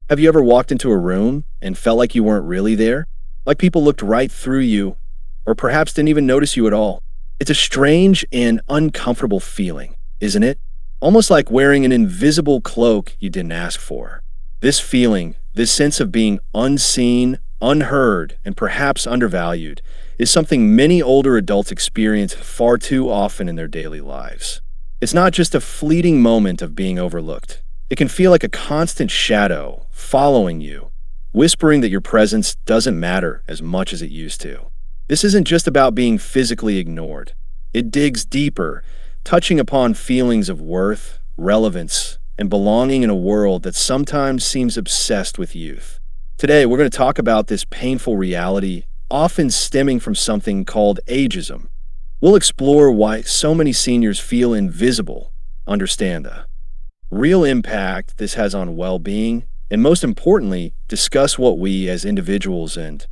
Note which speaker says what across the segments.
Speaker 1: Have you ever walked into a room and felt like you weren't really there? Like people looked right through you, or perhaps didn't even notice you at all? It's a strange and uncomfortable feeling, isn't it? Almost like wearing an invisible cloak you didn't ask for. This feeling, this sense of being unseen, unheard, and perhaps undervalued, is something many older adults experience far too often in their daily lives. It's not just a fleeting moment of being overlooked. It can feel like a constant shadow following you, whispering that your presence doesn't matter as much as it used to. This isn't just about being physically ignored. It digs deeper, touching upon feelings of worth, relevance, and belonging in a world that sometimes seems obsessed with youth. Today, we're going to talk about this painful reality, often stemming from something called ageism. We'll explore why so many seniors feel invisible, understand the real impact this has on well-being, and most importantly, discuss what we as individuals and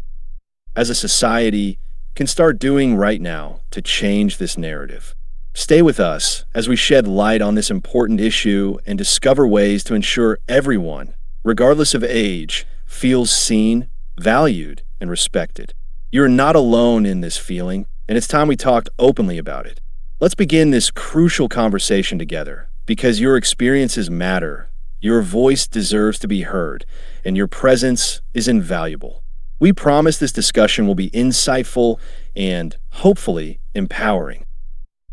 Speaker 1: as a society can start doing right now to change this narrative. Stay with us as we shed light on this important issue and discover ways to ensure everyone, regardless of age, feels seen, valued, and respected. You're not alone in this feeling, and it's time we talked openly about it. Let's begin this crucial conversation together, because your experiences matter, your voice deserves to be heard, and your presence is invaluable. We promise this discussion will be insightful and, hopefully, empowering.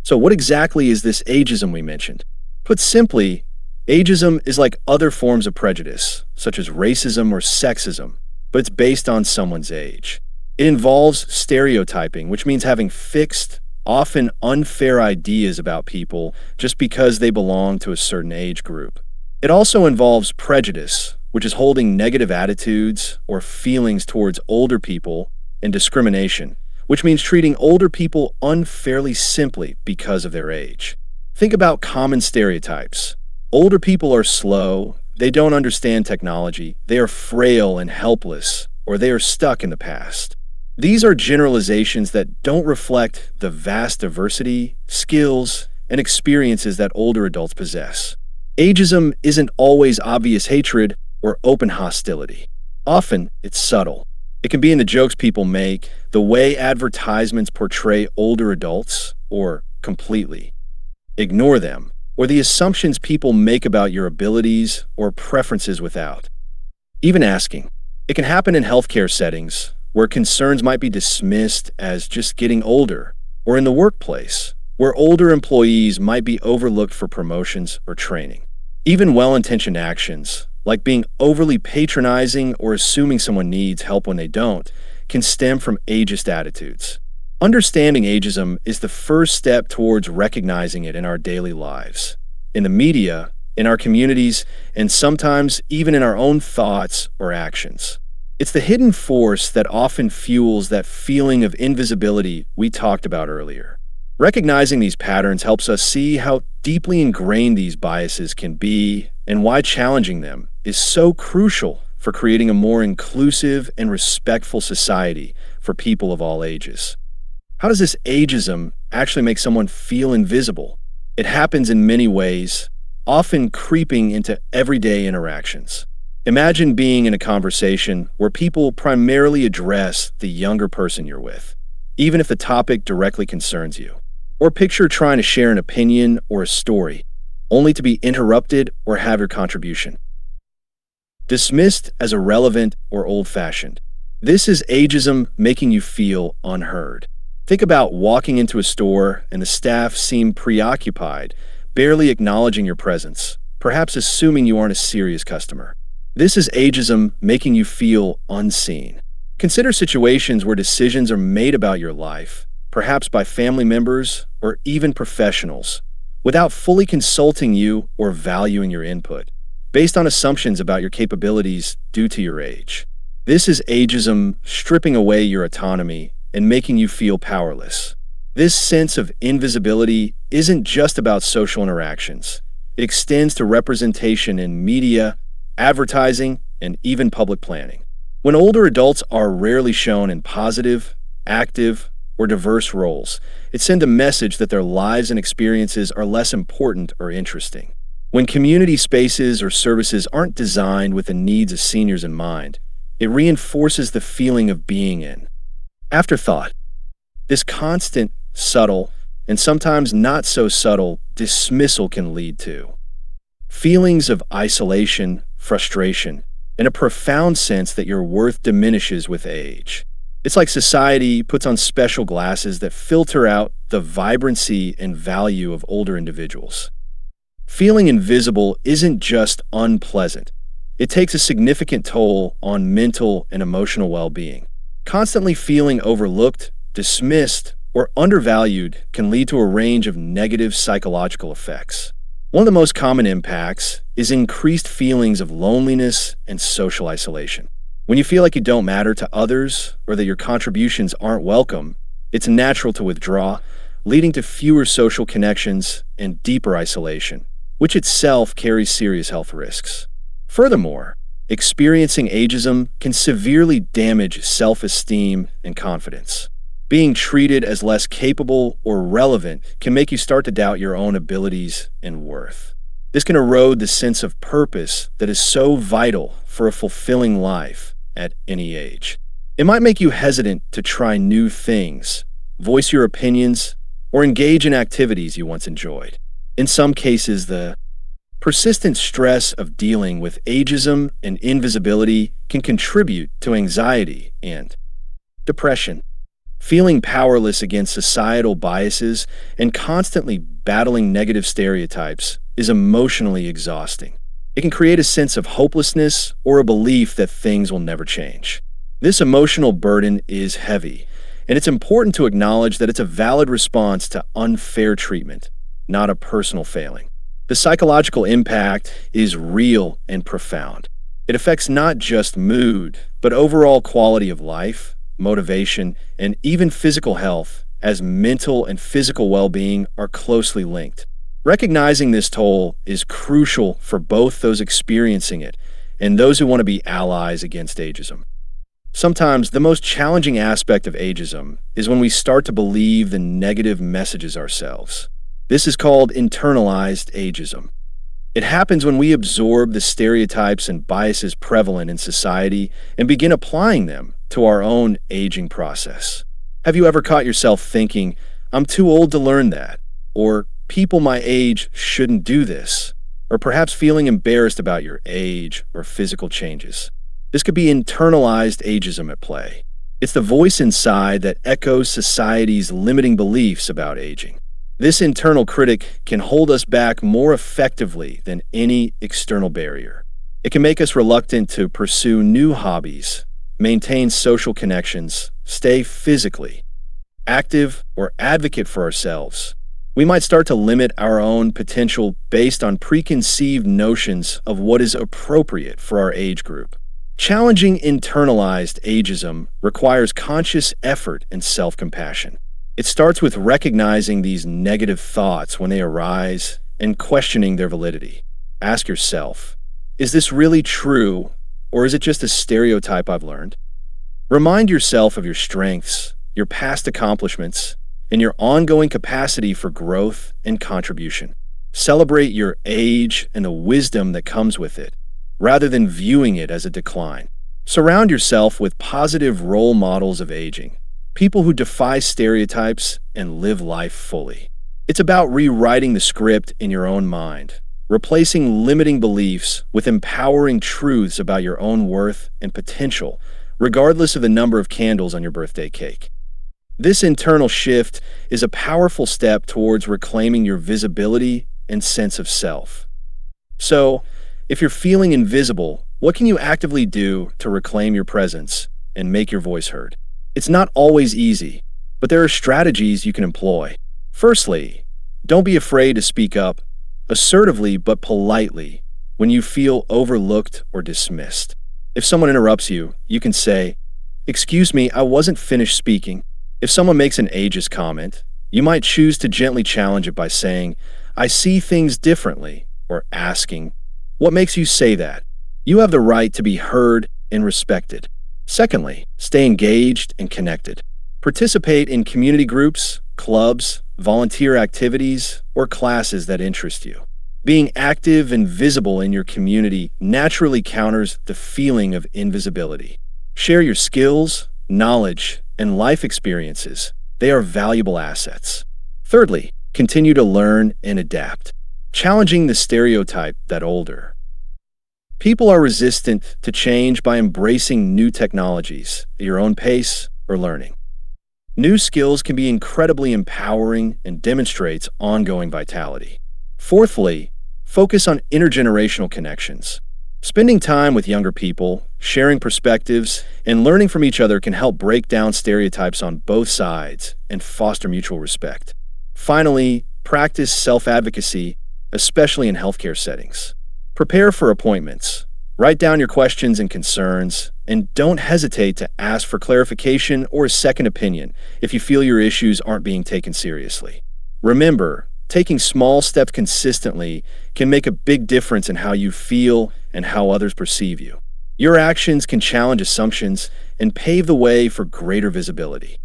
Speaker 1: So what exactly is this ageism we mentioned? Put simply, ageism is like other forms of prejudice, such as racism or sexism, but it's based on someone's age. It involves stereotyping, which means having fixed, often unfair ideas about people just because they belong to a certain age group. It also involves prejudice, which is holding negative attitudes or feelings towards older people, and discrimination, which means treating older people unfairly simply because of their age. Think about common stereotypes. Older people are slow, they don't understand technology, they are frail and helpless, or they are stuck in the past. These are generalizations that don't reflect the vast diversity, skills, and experiences that older adults possess. Ageism isn't always obvious hatred or open hostility. Often, it's subtle. It can be in the jokes people make, the way advertisements portray older adults, or completely ignore them, or the assumptions people make about your abilities or preferences without even asking. It can happen in healthcare settings, where concerns might be dismissed as just getting older, or in the workplace, where older employees might be overlooked for promotions or training. Even well-intentioned actions, like being overly patronizing or assuming someone needs help when they don't, can stem from ageist attitudes. Understanding ageism is the first step towards recognizing it in our daily lives, in the media, in our communities, and sometimes even in our own thoughts or actions. It's the hidden force that often fuels that feeling of invisibility we talked about earlier. Recognizing these patterns helps us see how deeply ingrained these biases can be and why challenging them is so crucial for creating a more inclusive and respectful society for people of all ages. How does this ageism actually make someone feel invisible? It happens in many ways, often creeping into everyday interactions. Imagine being in a conversation where people primarily address the younger person you're with, even if the topic directly concerns you. Or picture trying to share an opinion or a story, only to be interrupted or have your contribution dismissed as irrelevant or old-fashioned. This is ageism making you feel unheard. Think about walking into a store and the staff seem preoccupied, barely acknowledging your presence, perhaps assuming you aren't a serious customer. This is ageism making you feel unseen. Consider situations where decisions are made about your life, perhaps by family members or even professionals, without fully consulting you or valuing your input, based on assumptions about your capabilities due to your age. This is ageism stripping away your autonomy and making you feel powerless. This sense of invisibility isn't just about social interactions. It extends to representation in media, advertising, and even public planning. When older adults are rarely shown in positive, active, or diverse roles, it sends a message that their lives and experiences are less important or interesting. When community spaces or services aren't designed with the needs of seniors in mind, it reinforces the feeling of being in. Afterthought. This constant, subtle, and sometimes not so subtle dismissal can lead to feelings of isolation, frustration, and a profound sense that your worth diminishes with age. It's like society puts on special glasses that filter out the vibrancy and value of older individuals. Feeling invisible isn't just unpleasant. It takes a significant toll on mental and emotional well-being. Constantly feeling overlooked, dismissed, or undervalued can lead to a range of negative psychological effects. One of the most common impacts is increased feelings of loneliness and social isolation. When you feel like you don't matter to others or that your contributions aren't welcome, it's natural to withdraw, leading to fewer social connections and deeper isolation, which itself carries serious health risks. Furthermore, experiencing ageism can severely damage self-esteem and confidence. Being treated as less capable or relevant can make you start to doubt your own abilities and worth. This can erode the sense of purpose that is so vital for a fulfilling life at any age. It might make you hesitant to try new things, voice your opinions, or engage in activities you once enjoyed. In some cases, the persistent stress of dealing with ageism and invisibility can contribute to anxiety and depression. Feeling powerless against societal biases and constantly battling negative stereotypes is emotionally exhausting. It can create a sense of hopelessness or a belief that things will never change. This emotional burden is heavy, and it's important to acknowledge that it's a valid response to unfair treatment, not a personal failing. The psychological impact is real and profound. It affects not just mood, but overall quality of life, motivation, and even physical health, as mental and physical well-being are closely linked. Recognizing this toll is crucial for both those experiencing it and those who want to be allies against ageism. Sometimes the most challenging aspect of ageism is when we start to believe the negative messages ourselves. This is called internalized ageism. It happens when we absorb the stereotypes and biases prevalent in society and begin applying them to our own aging process. Have you ever caught yourself thinking, "I'm too old to learn that," or "people my age shouldn't do this," or perhaps feeling embarrassed about your age or physical changes? This could be internalized ageism at play. It's the voice inside that echoes society's limiting beliefs about aging. This internal critic can hold us back more effectively than any external barrier. It can make us reluctant to pursue new hobbies, maintain social connections, stay physically active, or advocate for ourselves. We might start to limit our own potential based on preconceived notions of what is appropriate for our age group. Challenging internalized ageism requires conscious effort and self-compassion. It starts with recognizing these negative thoughts when they arise and questioning their validity. Ask yourself, is this really true, or is it just a stereotype I've learned? Remind yourself of your strengths, your past accomplishments, and your ongoing capacity for growth and contribution. Celebrate your age and the wisdom that comes with it, rather than viewing it as a decline. Surround yourself with positive role models of aging, people who defy stereotypes and live life fully. It's about rewriting the script in your own mind, replacing limiting beliefs with empowering truths about your own worth and potential, regardless of the number of candles on your birthday cake. This internal shift is a powerful step towards reclaiming your visibility and sense of self. So, if you're feeling invisible, what can you actively do to reclaim your presence and make your voice heard? It's not always easy, but there are strategies you can employ. Firstly, don't be afraid to speak up, assertively but politely, when you feel overlooked or dismissed. If someone interrupts you, you can say, "Excuse me, I wasn't finished speaking." If someone makes an ageist comment, you might choose to gently challenge it by saying, "I see things differently," or asking, "What makes you say that?" You have the right to be heard and respected. Secondly, stay engaged and connected. Participate in community groups, clubs, volunteer activities, or classes that interest you. Being active and visible in your community naturally counters the feeling of invisibility. Share your skills, knowledge, and life experiences. They are valuable assets. Thirdly, continue to learn and adapt, challenging the stereotype that older people are resistant to change by embracing new technologies at your own pace or learning. New skills can be incredibly empowering and demonstrates ongoing vitality. Fourthly, focus on intergenerational connections. Spending time with younger people, sharing perspectives, and learning from each other can help break down stereotypes on both sides and foster mutual respect. Finally, practice self-advocacy, especially in healthcare settings. Prepare for appointments. Write down your questions and concerns, and don't hesitate to ask for clarification or a second opinion if you feel your issues aren't being taken seriously. Remember, taking small steps consistently can make a big difference in how you feel and how others perceive you. Your actions can challenge assumptions and pave the way for greater visibility.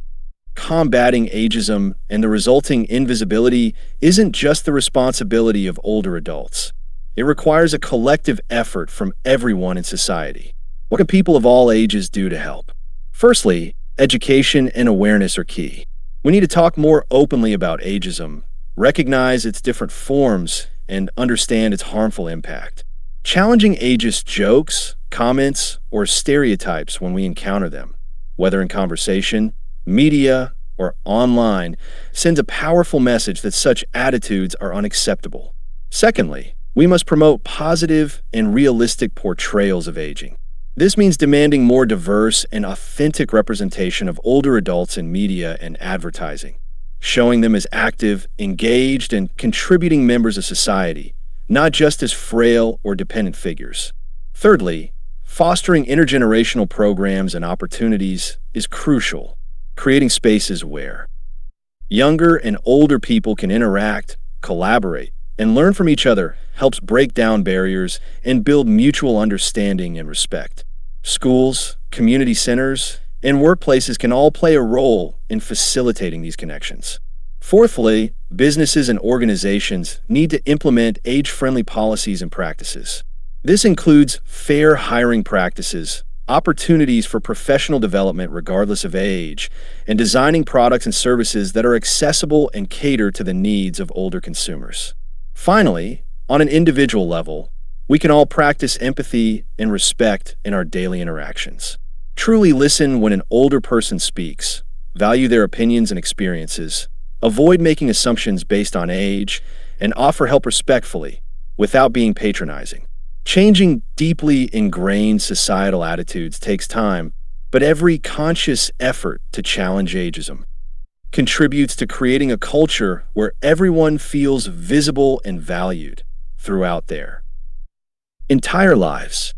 Speaker 1: Combating ageism and the resulting invisibility isn't just the responsibility of older adults. It requires a collective effort from everyone in society. What can people of all ages do to help? Firstly, education and awareness are key. We need to talk more openly about ageism, recognize its different forms, and understand its harmful impact. Challenging ageist jokes, comments, or stereotypes when we encounter them, whether in conversation, media, or online, sends a powerful message that such attitudes are unacceptable. Secondly, we must promote positive and realistic portrayals of aging. This means demanding more diverse and authentic representation of older adults in media and advertising, showing them as active, engaged, and contributing members of society, not just as frail or dependent figures. Thirdly, fostering intergenerational programs and opportunities is crucial, creating spaces where younger and older people can interact, collaborate, and learn from each other helps break down barriers and build mutual understanding and respect. Schools, community centers, and workplaces can all play a role in facilitating these connections. Fourthly, businesses and organizations need to implement age-friendly policies and practices. This includes fair hiring practices, opportunities for professional development regardless of age, and designing products and services that are accessible and cater to the needs of older consumers. Finally, on an individual level, we can all practice empathy and respect in our daily interactions. Truly listen when an older person speaks, value their opinions and experiences, avoid making assumptions based on age, and offer help respectfully, without being patronizing. Changing deeply ingrained societal attitudes takes time, but every conscious effort to challenge ageism contributes to creating a culture where everyone feels visible and valued throughout their entire lives.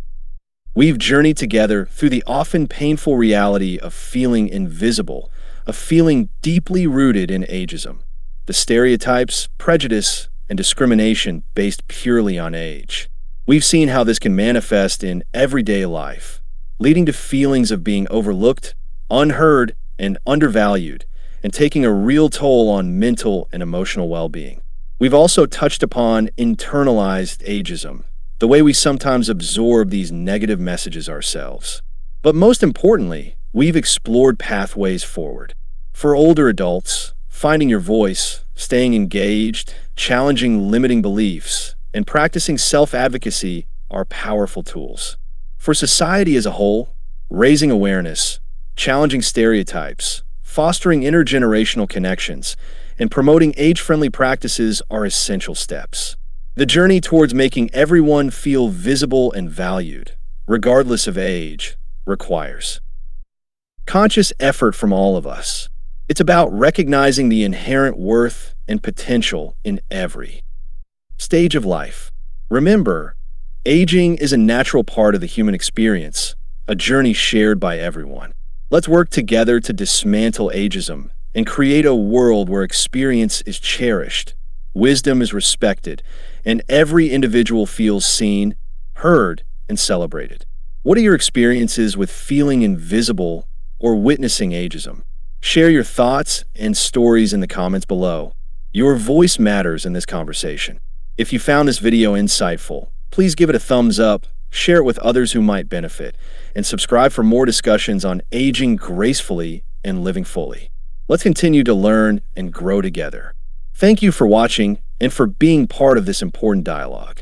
Speaker 1: We've journeyed together through the often painful reality of feeling invisible, a feeling deeply rooted in ageism, the stereotypes, prejudice, and discrimination based purely on age. We've seen how this can manifest in everyday life, leading to feelings of being overlooked, unheard, and undervalued, and taking a real toll on mental and emotional well-being. We've also touched upon internalized ageism, the way we sometimes absorb these negative messages ourselves. But most importantly, we've explored pathways forward. For older adults, finding your voice, staying engaged, challenging limiting beliefs, and practicing self-advocacy are powerful tools. For society as a whole, raising awareness, challenging stereotypes, fostering intergenerational connections, and promoting age-friendly practices are essential steps. The journey towards making everyone feel visible and valued, regardless of age, requires conscious effort from all of us. It's about recognizing the inherent worth and potential in every stage of life. Remember, aging is a natural part of the human experience, a journey shared by everyone. Let's work together to dismantle ageism and create a world where experience is cherished, wisdom is respected, and every individual feels seen, heard, and celebrated. What are your experiences with feeling invisible or witnessing ageism? Share your thoughts and stories in the comments below. Your voice matters in this conversation. If you found this video insightful, please give it a thumbs up, share it with others who might benefit, and subscribe for more discussions on aging gracefully and living fully. Let's continue to learn and grow together. Thank you for watching and for being part of this important dialogue.